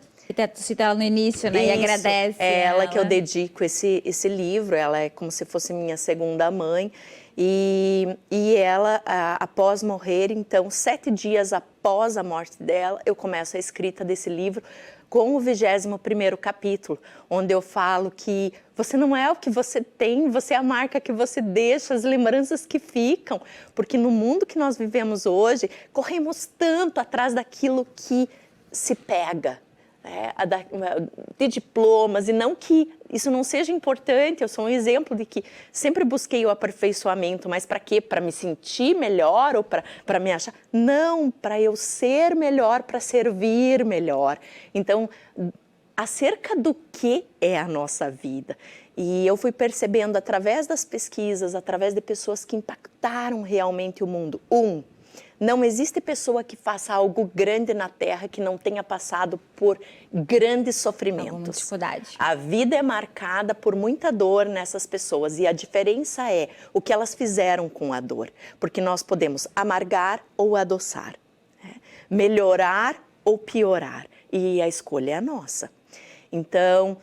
Cita ela no início, né? Isso, e agradece. É ela que eu dedico esse livro. Ela é como se fosse minha segunda mãe. E ela, após morrer, então, 7 dias após a morte dela, eu começo a escrita desse livro com o 21º capítulo, onde eu falo que você não é o que você tem, você é a marca que você deixa, as lembranças que ficam. Porque no mundo que nós vivemos hoje, corremos tanto atrás daquilo que se pega, de diplomas, e não que isso não seja importante. Eu sou um exemplo de que sempre busquei o aperfeiçoamento, mas para quê? Para me sentir melhor ou para me achar? Não, para eu ser melhor, para servir melhor. Então, acerca do que é a nossa vida? E eu fui percebendo através das pesquisas, através de pessoas que impactaram realmente o mundo. Não existe pessoa que faça algo grande na Terra que não tenha passado por grandes sofrimentos. Alguma dificuldade. A vida é marcada por muita dor nessas pessoas, e a diferença é o que elas fizeram com a dor. Porque nós podemos amargar ou adoçar, né? Melhorar ou piorar, e a escolha é nossa. Então,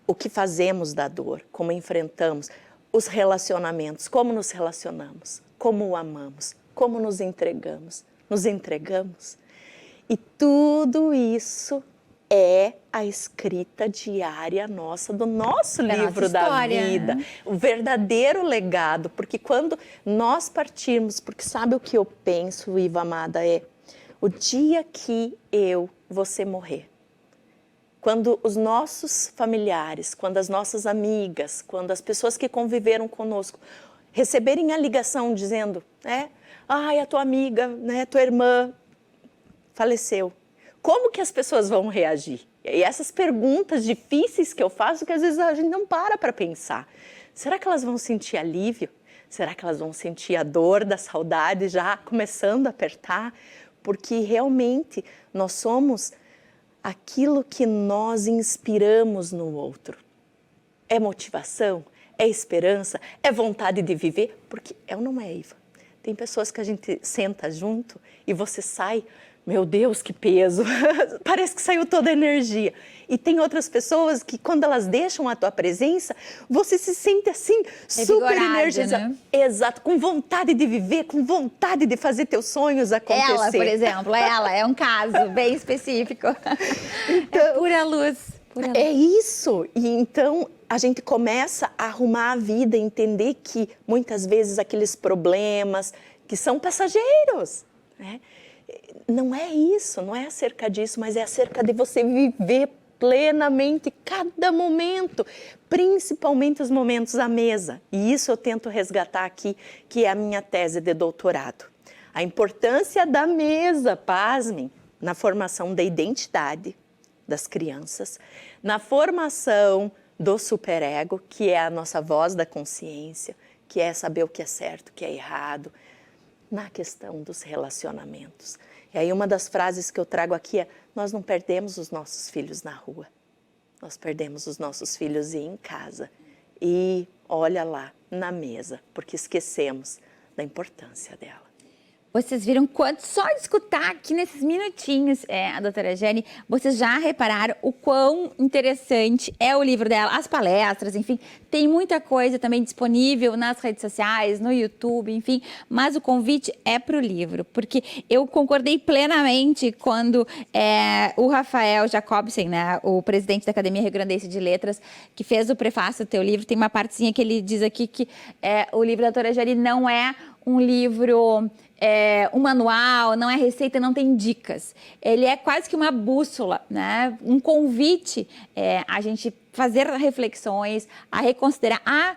o que fazemos da dor, como enfrentamos os relacionamentos, como nos relacionamos, como o amamos, como nos entregamos. E tudo isso é a escrita diária nossa, do nosso livro da vida. Né? O verdadeiro legado, porque quando nós partirmos, porque sabe o que eu penso, Iva amada, o dia que você morrer, quando os nossos familiares, quando as nossas amigas, quando as pessoas que conviveram conosco receberem a ligação dizendo, a tua amiga, né, tua irmã faleceu. Como que as pessoas vão reagir? E essas perguntas difíceis que eu faço, que às vezes a gente não para pensar. Será que elas vão sentir alívio? Será que elas vão sentir a dor da saudade já começando a apertar? Porque realmente nós somos aquilo que nós inspiramos no outro. É motivação? É esperança? É vontade de viver? Porque é ou não é, Iva? Tem pessoas que a gente senta junto e você sai meu Deus, que peso, parece que saiu toda a energia. E tem outras pessoas que, quando elas deixam a tua presença, você se sente assim, super energizada. Né? Exato, com vontade de viver, com vontade de fazer teus sonhos acontecer. Ela, por exemplo, ela é um caso bem específico. Então, é pura luz. É isso. E então a gente começa a arrumar a vida, entender que muitas vezes aqueles problemas que são passageiros, né? Não é isso, não é acerca disso, mas é acerca de você viver plenamente cada momento, principalmente os momentos à mesa. E isso eu tento resgatar aqui, que é a minha tese de doutorado. A importância da mesa, pasmem, na formação da identidade das crianças, na formação do superego, que é a nossa voz da consciência, que é saber o que é certo, o que é errado, na questão dos relacionamentos. E aí uma das frases que eu trago aqui é: nós não perdemos os nossos filhos na rua, nós perdemos os nossos filhos em casa. E olha lá, na mesa, porque esquecemos da importância dela. Vocês viram quanto, só de escutar aqui nesses minutinhos, a doutora Jane, vocês já repararam o quão interessante é o livro dela, as palestras, enfim, tem muita coisa também disponível nas redes sociais, no YouTube, enfim, mas o convite é para o livro, porque eu concordei plenamente quando o Rafael Jacobsen, né, o presidente da Academia Rio Grandense de Letras, que fez o prefácio do teu livro, tem uma partezinha que ele diz aqui que o livro da doutora Jane não é um livro, um manual, não é receita, não tem dicas. Ele é quase que uma bússola, né? Um convite a gente fazer reflexões, a reconsiderar, a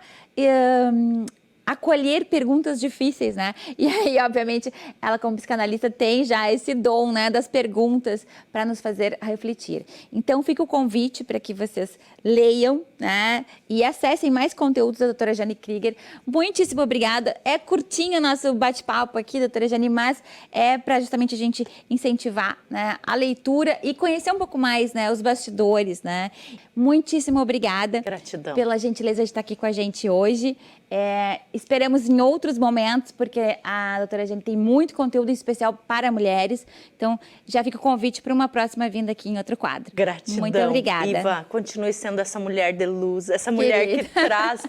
acolher perguntas difíceis, né? E aí, obviamente, ela como psicanalista tem já esse dom, né, das perguntas para nos fazer refletir. Então, fica o convite para que vocês leiam, né, e acessem mais conteúdos da doutora Jane Krieger. Muitíssimo obrigada. É curtinho o nosso bate-papo aqui, doutora Jane, mas é para justamente a gente incentivar, né, a leitura e conhecer um pouco mais, né, os bastidores, né? Muitíssimo obrigada. Gratidão. Pela gentileza de estar aqui com a gente hoje. Esperamos em outros momentos, porque a doutora Jane tem muito conteúdo especial para mulheres. Então, já fica o convite para uma próxima vinda aqui em outro quadro. Gratidão. Muito obrigada. Iva, continue sendo essa mulher de luz, essa mulher que traz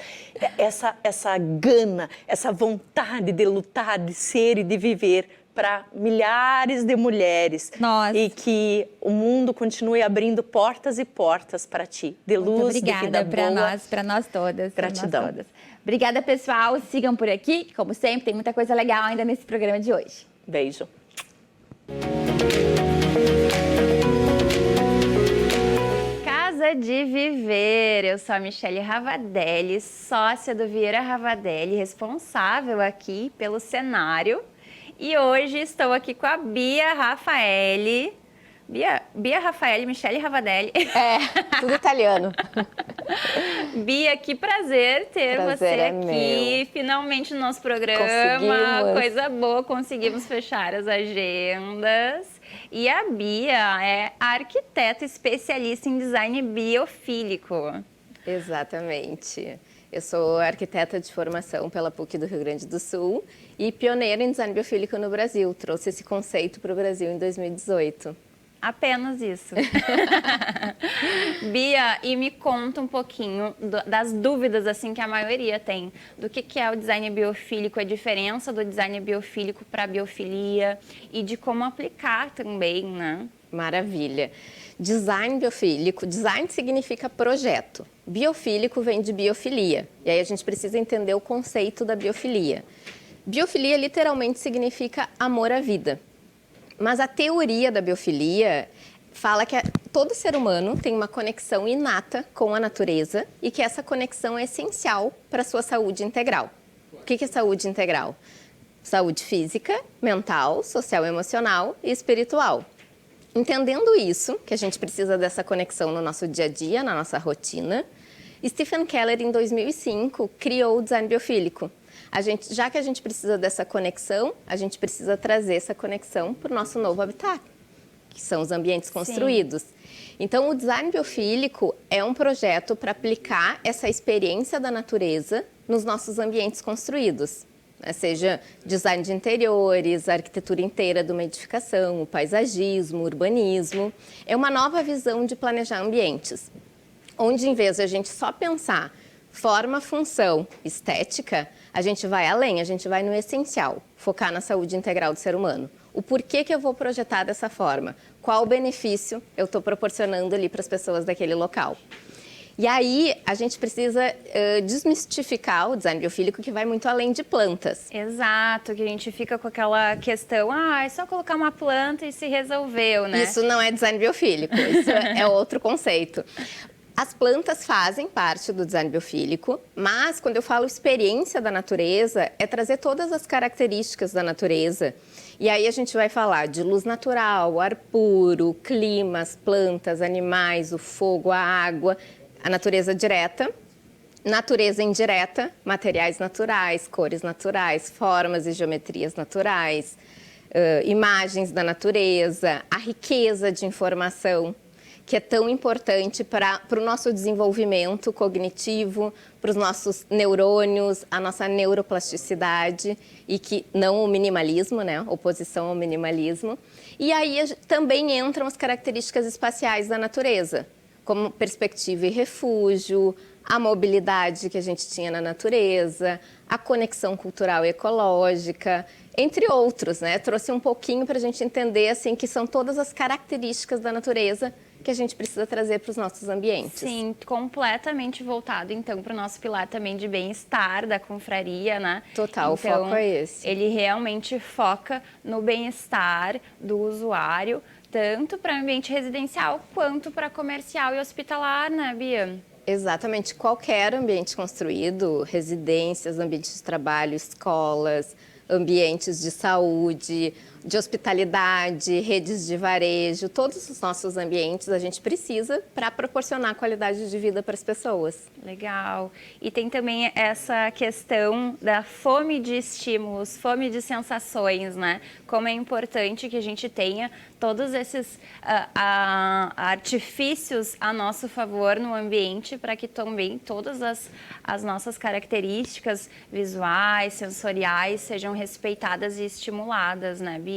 essa gana, essa vontade de lutar, de ser e de viver para milhares de mulheres. Nossa. E que o mundo continue abrindo portas e portas para ti, de luz, Muito obrigada de vida boa. para nós todas. Gratidão. Nós todas. Obrigada, pessoal. Sigam por aqui, que, como sempre, tem muita coisa legal ainda nesse programa de hoje. Beijo. Casa de Viver. Eu sou a Michele Ravadelli, sócia do Vieira Ravadelli, responsável aqui pelo cenário. E hoje estou aqui com a Bia Raffaelli. Bia Raffaelli, Michele Ravadelli. Tudo italiano. Bia, que prazer ter você aqui. Finalmente no nosso programa. Conseguimos. Coisa boa, conseguimos fechar as agendas. E a Bia é arquiteta especialista em design biofílico. Exatamente. Eu sou arquiteta de formação pela PUC do Rio Grande do Sul e pioneira em design biofílico no Brasil. Trouxe esse conceito para o Brasil em 2018. Apenas isso. Bia, e me conta um pouquinho das dúvidas assim que a maioria tem. Do que é o design biofílico, a diferença do design biofílico para a biofilia e de como aplicar também, né? Maravilha. Design biofílico. Design significa projeto. Biofílico vem de biofilia. E aí a gente precisa entender o conceito da biofilia. Biofilia literalmente significa amor à vida. Mas a teoria da biofilia fala que todo ser humano tem uma conexão inata com a natureza e que essa conexão é essencial para a sua saúde integral. O que é saúde integral? Saúde física, mental, social, emocional e espiritual. Entendendo isso, que a gente precisa dessa conexão no nosso dia a dia, na nossa rotina, Stephen Keller, em 2005, criou o design biofílico. Já que a gente precisa dessa conexão, a gente precisa trazer essa conexão para o nosso novo habitat, que são os ambientes construídos. Sim. Então, o design biofílico é um projeto para aplicar essa experiência da natureza nos nossos ambientes construídos. né? Seja design de interiores, a arquitetura inteira de uma edificação, o paisagismo, o urbanismo. É uma nova visão de planejar ambientes, onde em vez de a gente só pensar forma, função, estética, a gente vai além, a gente vai no essencial, focar na saúde integral do ser humano. O porquê que eu vou projetar dessa forma? Qual o benefício eu estou proporcionando ali para as pessoas daquele local? E aí, a gente precisa desmistificar o design biofílico, que vai muito além de plantas. Exato, que a gente fica com aquela questão, é só colocar uma planta e se resolveu, né? Isso não é design biofílico, isso é outro conceito. As plantas fazem parte do design biofílico, mas quando eu falo experiência da natureza, é trazer todas as características da natureza. E aí a gente vai falar de luz natural, ar puro, clima, as plantas, animais, o fogo, a água, a natureza direta, natureza indireta, materiais naturais, cores naturais, formas e geometrias naturais, imagens da natureza, a riqueza de informação, que é tão importante para o nosso desenvolvimento cognitivo, para os nossos neurônios, a nossa neuroplasticidade, e que não o minimalismo, né? Oposição ao minimalismo. E aí também entram as características espaciais da natureza, como perspectiva e refúgio, a mobilidade que a gente tinha na natureza, a conexão cultural e ecológica, entre outros, né? Trouxe um pouquinho para a gente entender assim, que são todas as características da natureza que a gente precisa trazer para os nossos ambientes. Sim, completamente voltado, então, para o nosso pilar também de bem-estar da confraria, né? Total, então, o foco é esse. Ele realmente foca no bem-estar do usuário, tanto para ambiente residencial quanto para comercial e hospitalar, né, Bia? Exatamente, qualquer ambiente construído, residências, ambientes de trabalho, escolas, ambientes de saúde, de hospitalidade, redes de varejo, todos os nossos ambientes a gente precisa para proporcionar qualidade de vida para as pessoas. Legal. E tem também essa questão da fome de estímulos, fome de sensações, né? Como é importante que a gente tenha todos esses artifícios a nosso favor no ambiente para que também todas as nossas características visuais, sensoriais sejam respeitadas e estimuladas, né, Bia?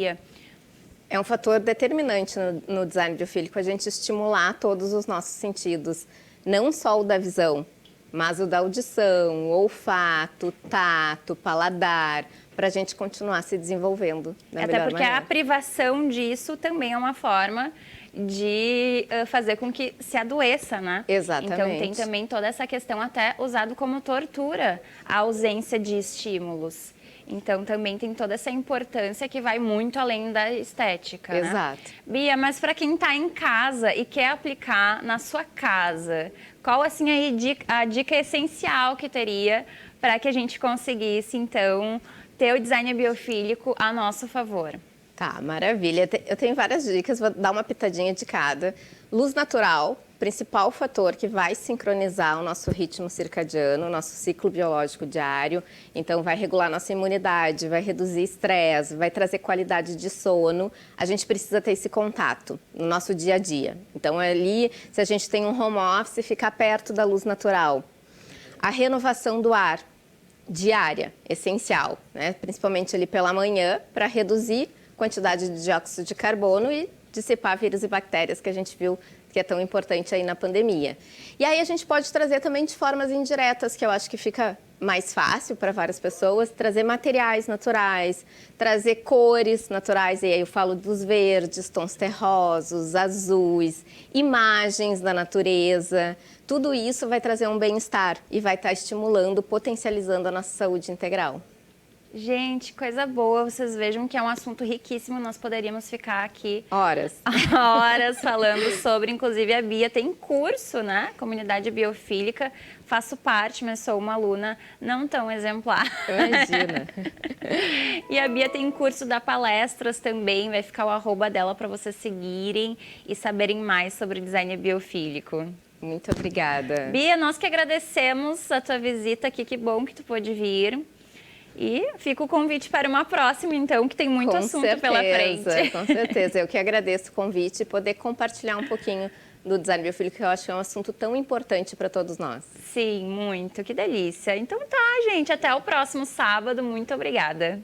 É um fator determinante no design biofílico a gente estimular todos os nossos sentidos, não só o da visão, mas o da audição, olfato, tato, paladar, para a gente continuar se desenvolvendo da melhor Até porque maneira. a privação disso também é uma forma de fazer com que se adoeça, né? Exatamente. Então tem também toda essa questão até usado como tortura, a ausência de estímulos. Então também tem toda essa importância que vai muito além da estética, né? Exato. Bia, mas para quem está em casa e quer aplicar na sua casa, qual assim a dica essencial que teria para que a gente conseguisse então ter o design biofílico a nosso favor? Tá, maravilha. Eu tenho várias dicas, vou dar uma pitadinha de cada. Luz natural, principal fator que vai sincronizar o nosso ritmo circadiano, o nosso ciclo biológico diário. Então, vai regular nossa imunidade, vai reduzir estresse, vai trazer qualidade de sono. A gente precisa ter esse contato no nosso dia a dia. Então, ali, se a gente tem um home office, ficar perto da luz natural. A renovação do ar diária, essencial, né? Principalmente ali pela manhã, para reduzir quantidade de dióxido de carbono e dissipar vírus e bactérias que a gente viu que é tão importante aí na pandemia. E aí a gente pode trazer também de formas indiretas, que eu acho que fica mais fácil para várias pessoas, trazer materiais naturais, trazer cores naturais, e aí eu falo dos verdes, tons terrosos, azuis, imagens da natureza. Tudo isso vai trazer um bem-estar e vai estar estimulando, potencializando a nossa saúde integral. Gente, coisa boa. Vocês vejam que é um assunto riquíssimo. Nós poderíamos ficar aqui horas falando sobre. Inclusive, a Bia tem curso, né? Comunidade Biofílica. Faço parte, mas sou uma aluna não tão exemplar. Imagina. E a Bia tem curso da Palestras também. Vai ficar o arroba dela para vocês seguirem e saberem mais sobre design biofílico. Muito obrigada. Bia, nós que agradecemos a tua visita aqui. Que bom que tu pôde vir. E fica o convite para uma próxima, então, que tem muito assunto pela frente. Com certeza, eu que agradeço o convite e poder compartilhar um pouquinho do design biofílico, que eu acho que é um assunto tão importante para todos nós. Sim, muito, que delícia. Então tá, gente, até o próximo sábado. Muito obrigada.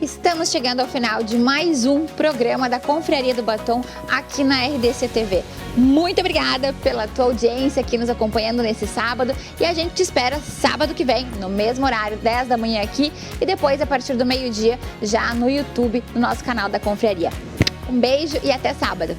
Estamos chegando ao final de mais um programa da Confraria do Batom aqui na RDC TV. Muito obrigada pela tua audiência aqui nos acompanhando nesse sábado e a gente te espera sábado que vem, no mesmo horário, 10 da manhã aqui e depois a partir do meio-dia já no YouTube, no nosso canal da Confraria. Um beijo e até sábado!